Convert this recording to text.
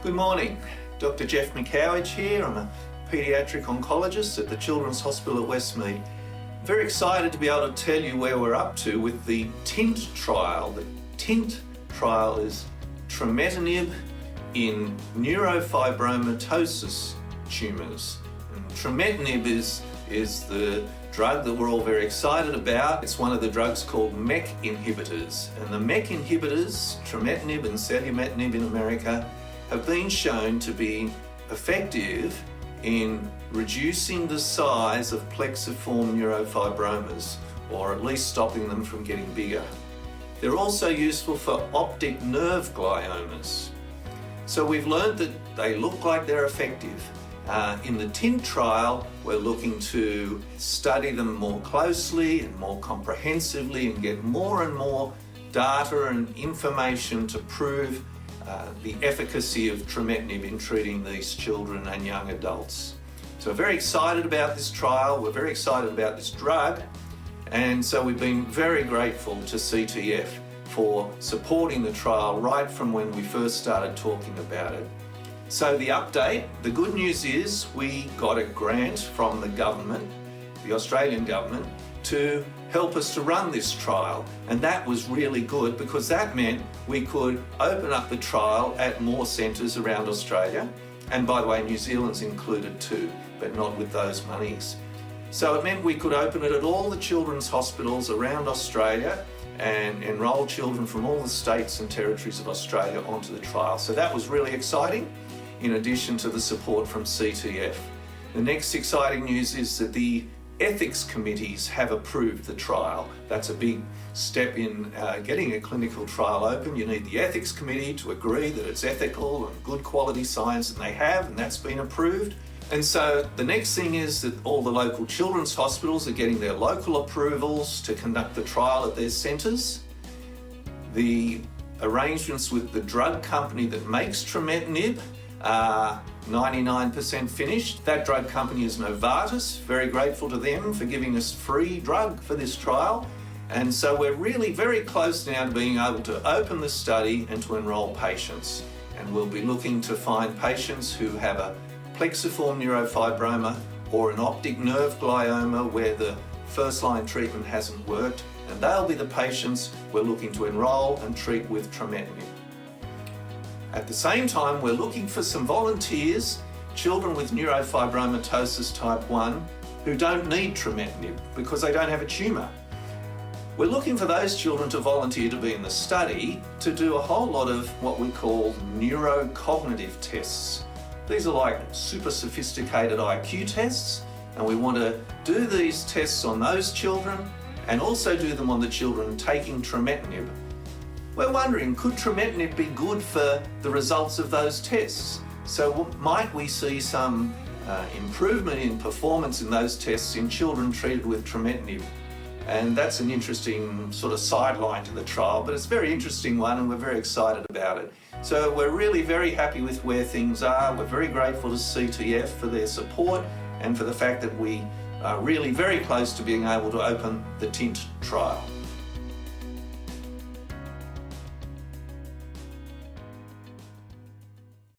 Good morning, Dr Geoff McCowage here. I'm a paediatric oncologist at the Children's Hospital at Westmead. Very excited to be able to tell you where we're up to with the TiNT trial. The TiNT trial is trametinib in neurofibromatosis tumours. And trametinib is the drug that we're all very excited about. It's one of the drugs called MEK inhibitors. And the MEK inhibitors, trametinib and selumetinib in America, have been shown to be effective in reducing the size of plexiform neurofibromas, or at least stopping them from getting bigger. They're also useful for optic nerve gliomas. So we've learned that they look like they're effective. In the TiNT trial, we're looking to study them more closely and more comprehensively and get more and more data and information to prove the efficacy of trametinib in treating these children and young adults. So we're very excited about this trial, we're very excited about this drug, and so we've been very grateful to CTF for supporting the trial right from when we first started talking about it. So the update, the good news is we got a grant from the government, the Australian government, to help us to run this trial, and that was really good because that meant we could open up the trial at more centres around Australia, and by the way, New Zealand's included too, but not with those monies. So it meant we could open it at all the children's hospitals around Australia and enrol children from all the states and territories of Australia onto the trial. So that was really exciting, in addition to the support from CTF. The next exciting news is that the ethics committees have approved the trial. That's a big step in getting a clinical trial open. You need the ethics committee to agree that it's ethical and good quality science, and they have, and that's been approved. And so the next thing is that all the local children's hospitals are getting their local approvals to conduct the trial at their centres. The arrangements with the drug company that makes trametinib are 99% finished. That drug company is Novartis. Very grateful to them for giving us free drug for this trial. And so we're really very close now to being able to open the study and to enrol patients. And we'll be looking to find patients who have a plexiform neurofibroma or an optic nerve glioma where the first-line treatment hasn't worked. And they'll be the patients we're looking to enrol and treat with trametinib. At the same time, we're looking for some volunteers, children with neurofibromatosis type 1, who don't need trametinib because they don't have a tumour. We're looking for those children to volunteer to be in the study to do a whole lot of what we call neurocognitive tests. These are like super sophisticated IQ tests, and we want to do these tests on those children and also do them on the children taking trametinib. We're wondering, could trametinib be good for the results of those tests? So might we see some improvement in performance in those tests in children treated with trametinib? And that's an interesting sort of sideline to the trial, but it's a very interesting one and we're very excited about it. So we're really very happy with where things are. We're very grateful to CTF for their support and for the fact that we are really very close to being able to open the TiNT trial.